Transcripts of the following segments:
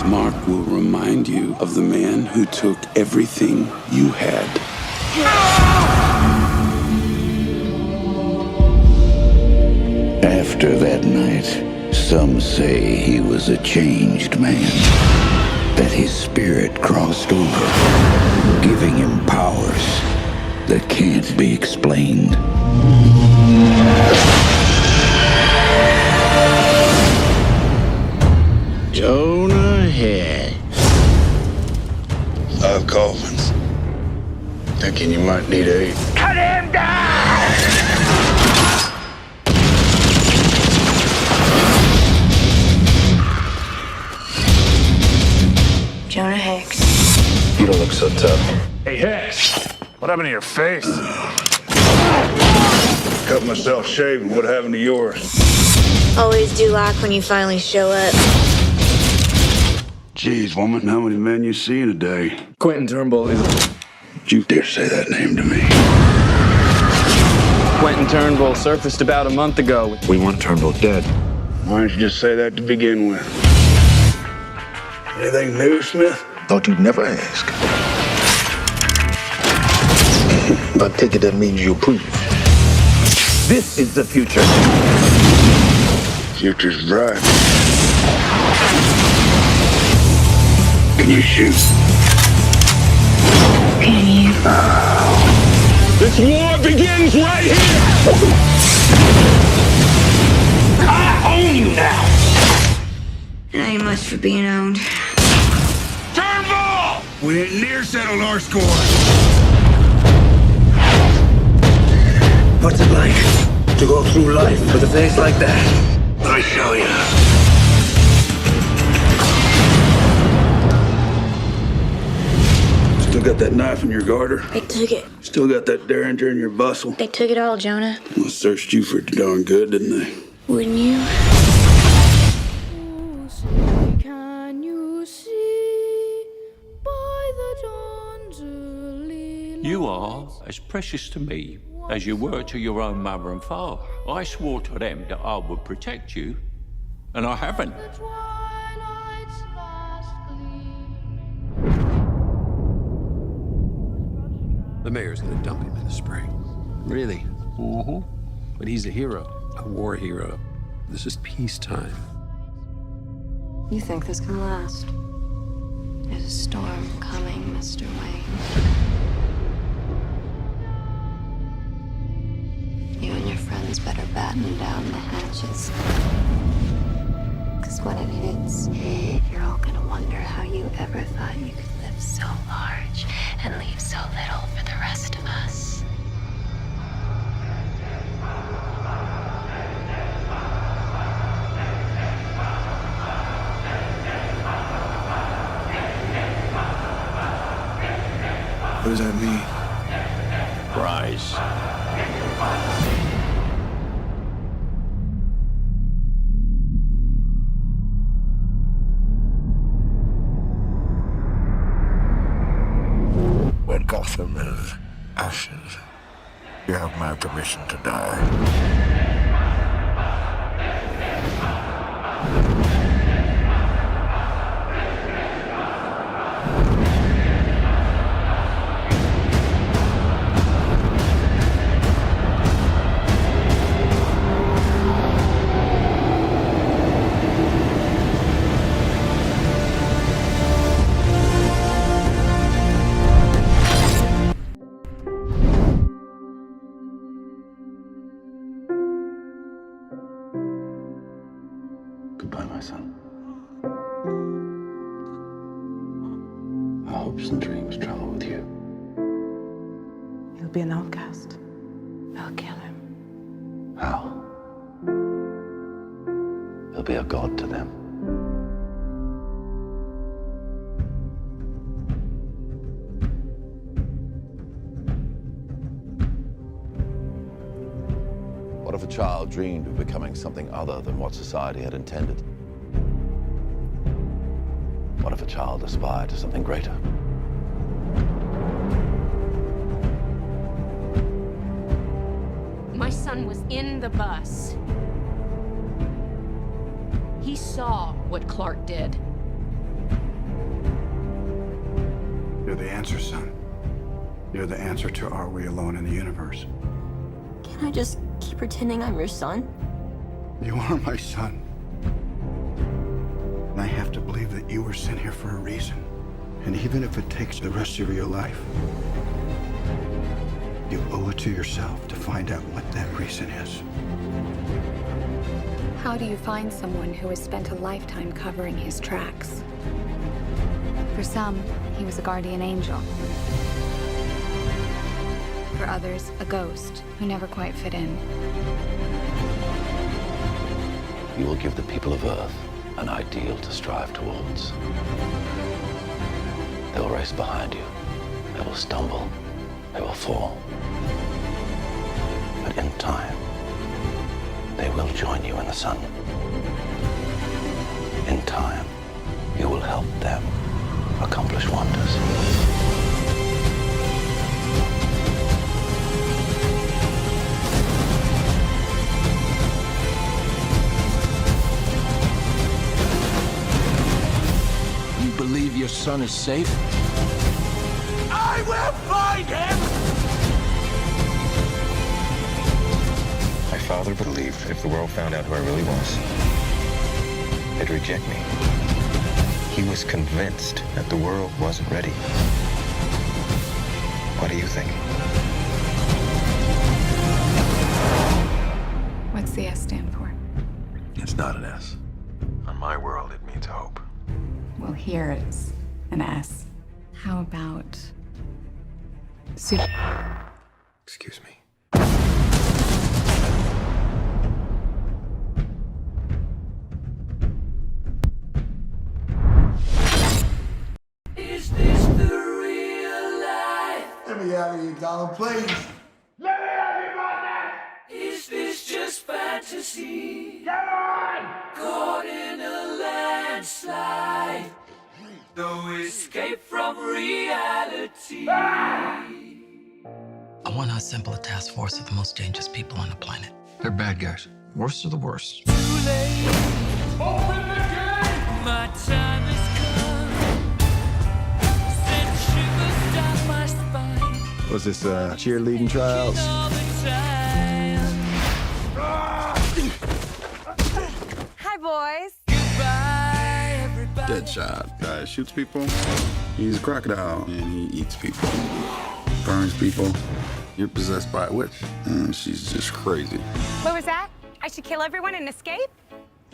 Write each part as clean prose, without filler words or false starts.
mark will remind you of the man who took everything you had. After that night, some say he was a changed man. That his spirit crossed over, giving him powers that can't be explained. Jonah Hex. Coffins. Thinking you might need aid. Cut him down! Jonah Hex. You don't look so tough. Hey, Hex, what happened to your face? Cut myself shaving. What happened to yours? Always do like when you finally show up. Jeez, woman, how many men you see in a day? Quentin Turnbull is... Don't you dare say that name to me. Quentin Turnbull surfaced about a month ago. We want Turnbull dead. Why don't you just say that to begin with? Anything new, Smith? Thought you'd never ask. I take it that means you approve. This is the future. Future's bright. Can you shoot? Can you? This war begins right here! I own you now! It ain't much for being owned. Turnbull! We ain't near settled our score. What's it like to go through life with a face like that? Let me show you. Still got that knife in your garter? They took it. Still got that derringer in your bustle? They took it all, Jonah. Well, searched you for darn good, didn't they? Wouldn't you? Can you see by the dawn's early You are as precious to me as you were to your own mother and father. I swore to them that I would protect you, and I haven't. twilight's last gleam. The mayor's gonna dump him in the spring. Really? Mm-hmm. But he's a hero, a war hero. This is peacetime. You think this can last? There's a storm coming, Mr. Wayne. You and your friends better batten down the hatches. Because when it hits, you're all gonna wonder how you ever thought you could live so large and leave so little for the rest of us. What does that mean? Rise. When Gotham is ashes, you have my permission to die. Goodbye, my son. Our hopes and dreams travel with you. He'll be an outcast. I'll kill him. How? He'll be a god to them. What if a child dreamed of becoming something other than what society had intended? What if a child aspired to something greater? My son was in the bus. He saw what Clark did. the answer, son. You're the answer to are we alone in the universe? Can I just keep pretending I'm your son? You are my son. And I have to believe that you were sent here for a reason. And even if it takes the rest of your life, you owe it to yourself to find out what that reason is. How do you find someone who has spent a lifetime covering his tracks? For some, he was a guardian angel. For others, a ghost who never quite fit in. You will give the people of Earth an ideal to strive towards. They will race behind you. They will stumble. They will fall. But in time, they will join you in the sun. In time, you will help them accomplish wonders. You believe your son is safe? I will find him! My father believed if the world found out who I really was, they'd reject me. He was convinced that the world wasn't ready. What do you think? What's the S stand for? It's not an S. On my world, it means hope. Well, here it's an S. How about... Excuse me. Is this the real life? Let me out of here, Donald, please. Let me have you, partner! Is this just fantasy? Come on! Caught in a landslide. No escape from reality. I want to assemble a task force of the most dangerous people on the planet. They're bad guys. Worst of the worst. Too late. Open the gate! My time has come. Send shivers down my spine. Was this cheerleading trials? All the time. Hi, boys. Goodbye, everybody. Deadshot. Guy shoots people. He's a crocodile. And he eats people. Burns people. You're possessed by a witch. And she's just crazy. What was that? I should kill everyone and escape?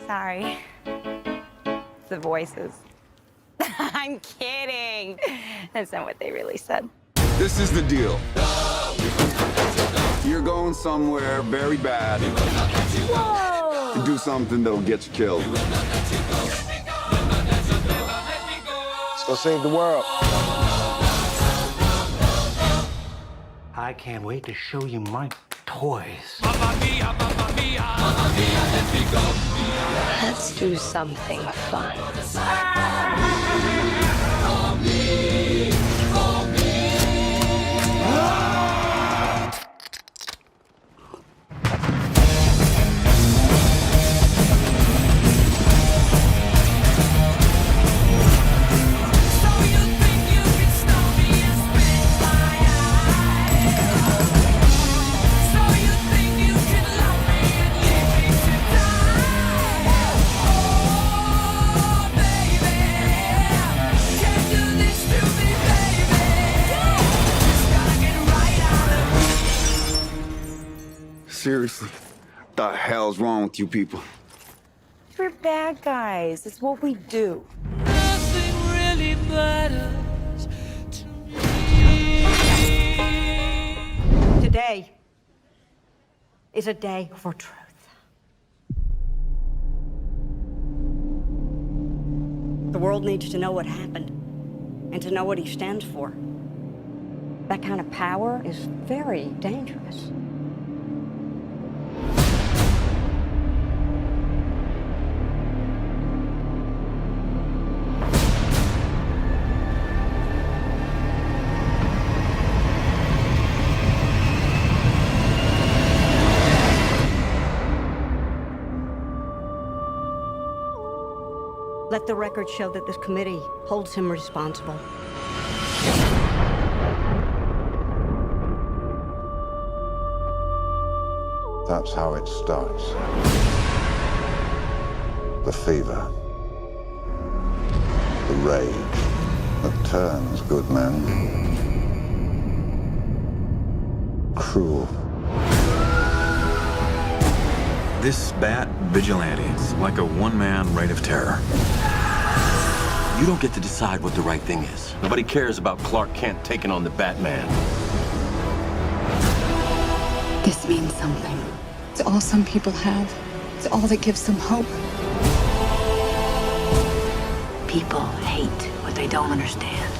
Sorry. The voices. I'm kidding. That's not what they really said. This is the deal. You're going somewhere very bad. Whoa! To do something that'll get you killed. Let's go save the world. I can't wait to show you my toys. Mamma mia, mamma mia. Mamma mia, let me go. Let's do something fun. Seriously, what the hell's wrong with you people? We're bad guys. It's what we do. Nothing really matters to me. Today is a day for truth. The world needs to know what happened and to know what he stands for. That kind of power is very dangerous. Let the record show that this committee holds him responsible. That's how it starts. The fever. The rage that turns good men cruel. This Bat vigilante is like a one-man reign of terror. You don't get to decide what the right thing is. Nobody cares about Clark Kent taking on the Batman. This means something. It's all some people have. It's all that gives them hope. People hate what they don't understand.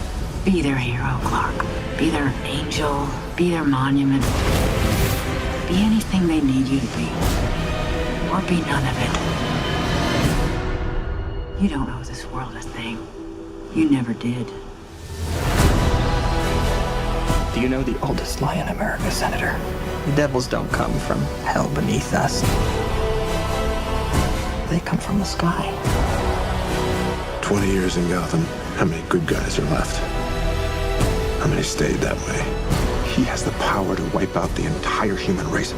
Be their hero, Clark. Be their angel. Be their monument. Be anything they need you to be. Or be none of it. You don't owe this world a thing. You never did. Do you know the oldest lie in America, Senator? The devils don't come from hell beneath us. They come from the sky. 20 years in Gotham, how many good guys are left? How many stayed that way? He has the power to wipe out the entire human race.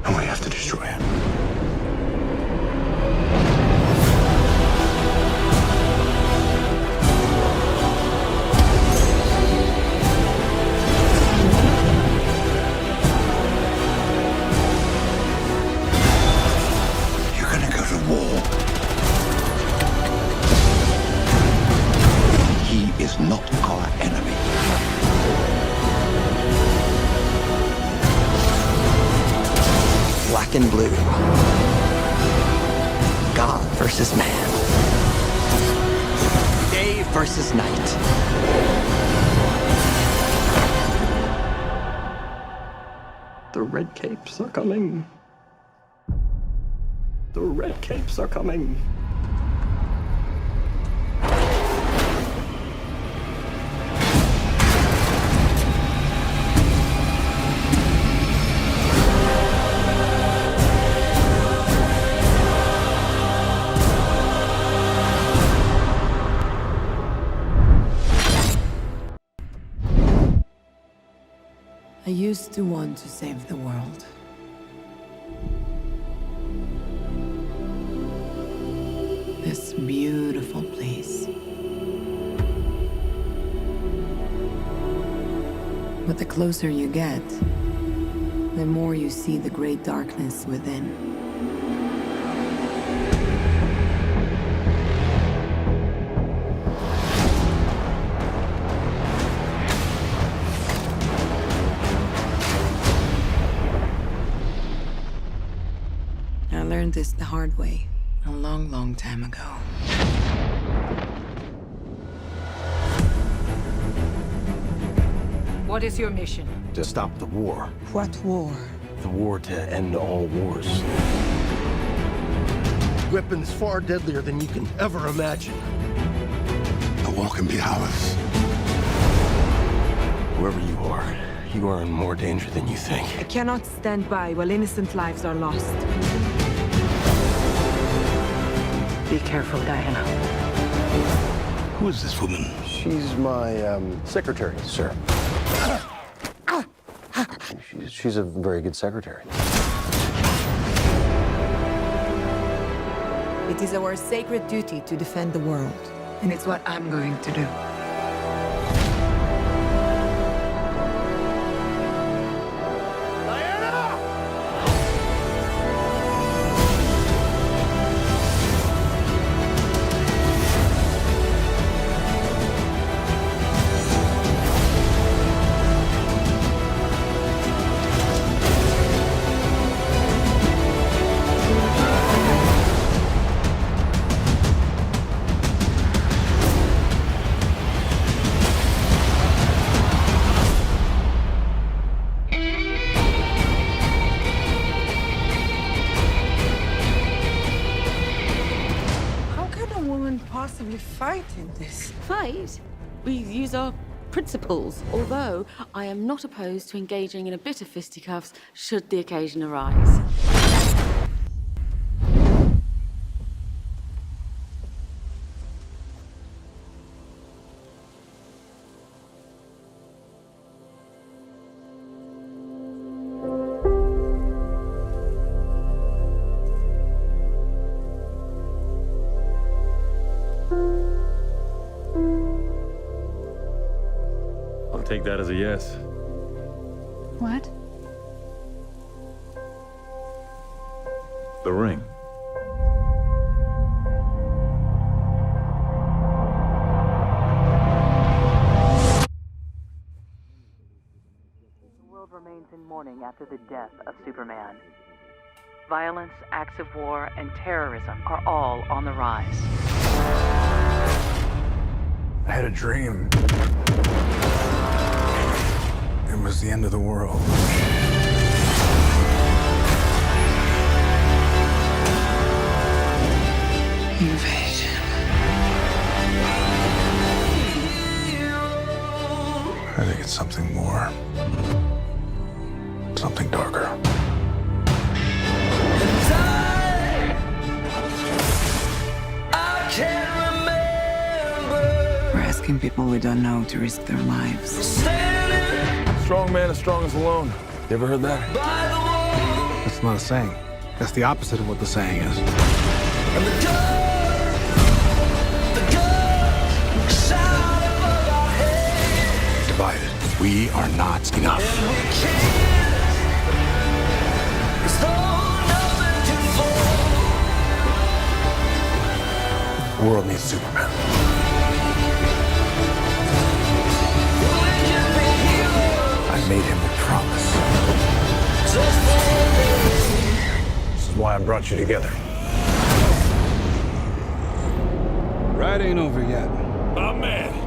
And we have to destroy him. Is not our enemy. Black and blue. God versus man. Day versus night. The red capes are coming. The red capes are coming. I used to want to save the world. This beautiful place. But the closer you get, the more you see the great darkness within. I learned this the hard way, a long, long time ago. What is your mission? To stop the war. What war? The war to end all wars. Weapons far deadlier than you can ever imagine. The war can be ours. Wherever you are in more danger than you think. I cannot stand by while innocent lives are lost. Be careful, Diana. Who is this woman? She's my secretary, sir. She's a very good secretary. It is our sacred duty to defend the world, and it's what I'm going to do. How can a woman possibly fight in this? Fight? We use our principles, although I am not opposed to engaging in a bit of fisticuffs should the occasion arise. I'll take that as a yes. What? The ring. The world remains in mourning after the death of Superman. Violence, acts of war, and terrorism are all on the rise. I had a dream. It was the end of the world. Invasion. I think it's something more. Something darker. We're asking people we don't know to risk their lives. Strong man is strongest alone. You ever heard that? That's not a saying. That's the opposite of what the saying is. Divided. We are not enough. The world needs Superman. I made him a promise. This is why I brought you together. Ride ain't over yet. My man.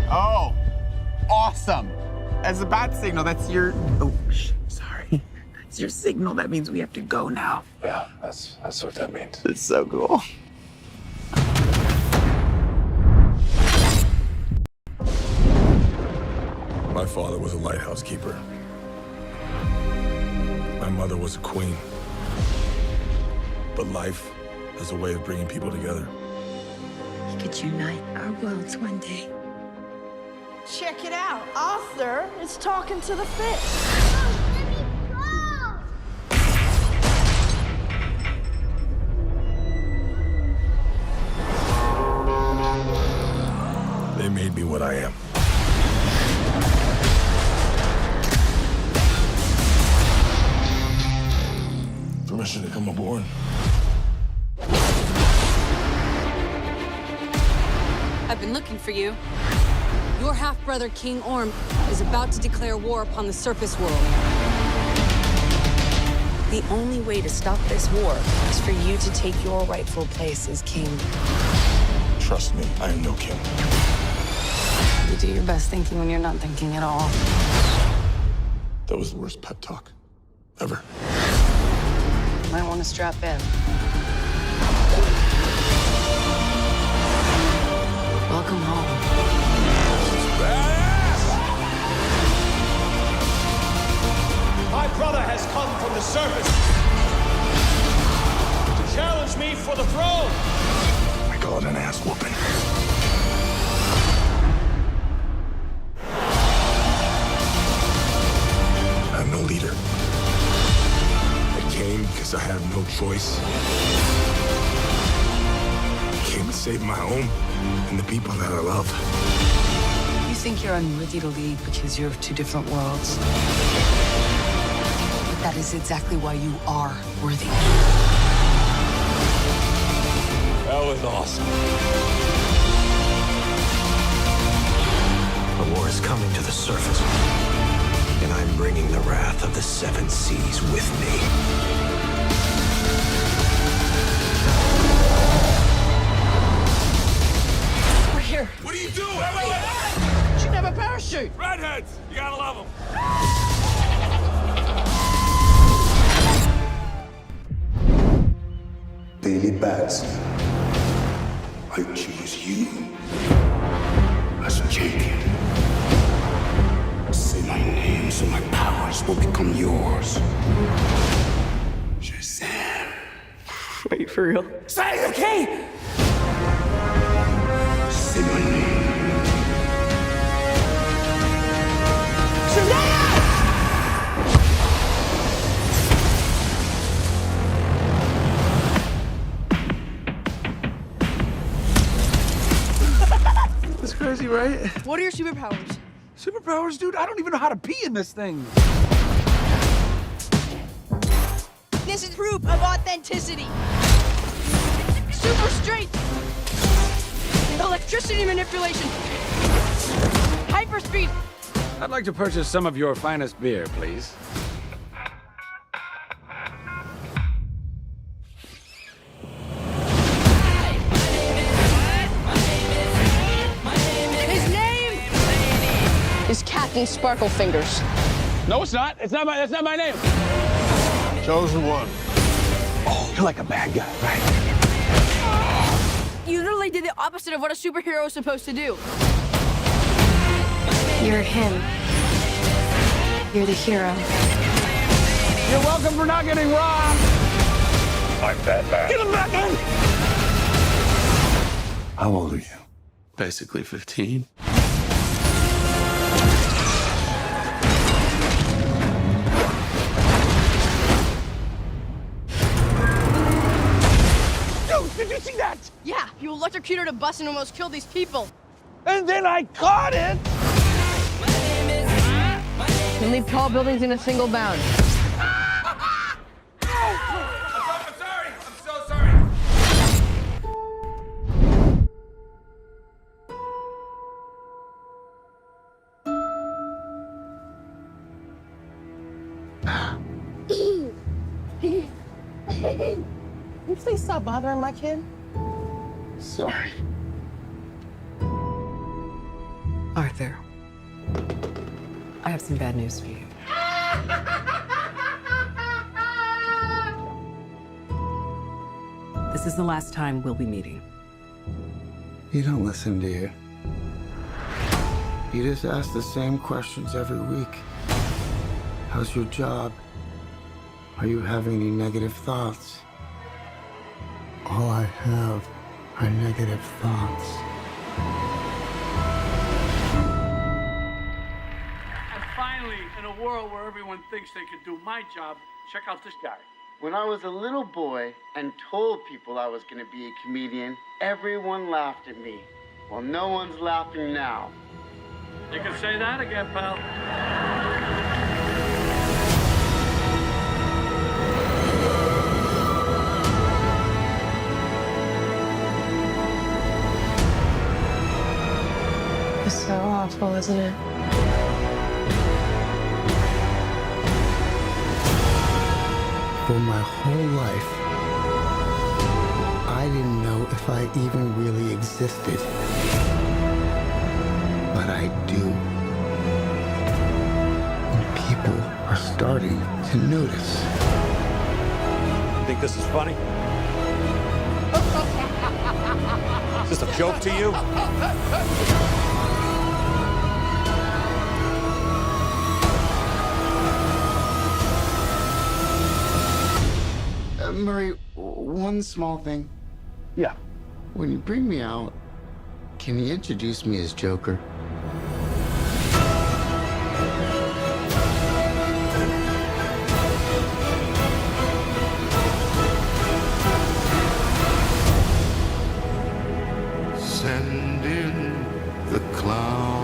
Oh, awesome. As a bat signal, that's your... Oh, sorry. That's your signal. That means we have to go now. Yeah, that's what that means. It's so cool. My father was a lighthouse keeper. My mother was a queen. But life has a way of bringing people together. We could unite our worlds one day. Check it out. Arthur is talking to the fish. They made me what I am. Permission to come aboard. I've been looking for you. Your half-brother, King Orm, is about to declare war upon the surface world. The only way to stop this war is for you to take your rightful place as king. Trust me, I am no king. You do your best thinking when you're not thinking at all. That was the worst pep talk ever. You might want to strap in. Welcome home. My brother has come from the surface to challenge me for the throne. I call it an ass whooping. I'm no leader. I came because I have no choice. I came to save my home and the people that I love. You think you're unworthy to lead because you're of two different worlds. But that is exactly why you are worthy. That was awesome. The war is coming to the surface, and I'm bringing the wrath of the seven seas with me. best. I choose you as champion. Say my name so my powers will become yours. Shazam. Wait, for real? Say it, okay? Say my name. Shazam! That's crazy, right? What are your superpowers? Superpowers, dude? I don't even know how to pee in this thing. This is proof of authenticity. Super strength. Electricity manipulation. Hyperspeed. I'd like to purchase some of your finest beer, please. His name is Captain Sparkle Fingers. No, it's not. That's not my name. Chosen one. Oh, you're like a bad guy, right? You literally did the opposite of what a superhero is supposed to do. You're him. You're the hero. You're welcome for not getting robbed. I'm Batman. Get him back in! How old are you? Basically 15. Dude, did you see that? Yeah, you electrocuted a bus and almost killed these people. And then I caught it! You leave tall buildings in a single bound. I'm sorry. I'm so sorry. Can you please stop bothering my kid? Sorry. Arthur, I have some bad news for you. This is the last time we'll be meeting. You don't listen, do you? You just ask the same questions every week. How's your job? Are you having any negative thoughts? All I have are negative thoughts. And finally, in a world where everyone thinks they can do my job, check out this guy. When I was a little boy and told people I was going to be a comedian, everyone laughed at me. Well, no one's laughing now. You can say that again, pal. It's so awful, isn't it? For my whole life, I didn't know if I even really existed. But I do. And people are starting to notice. You think this is funny? Is this a joke to you? Murray, one small thing. Yeah. When you bring me out, can you introduce me as Joker? Send in the clown.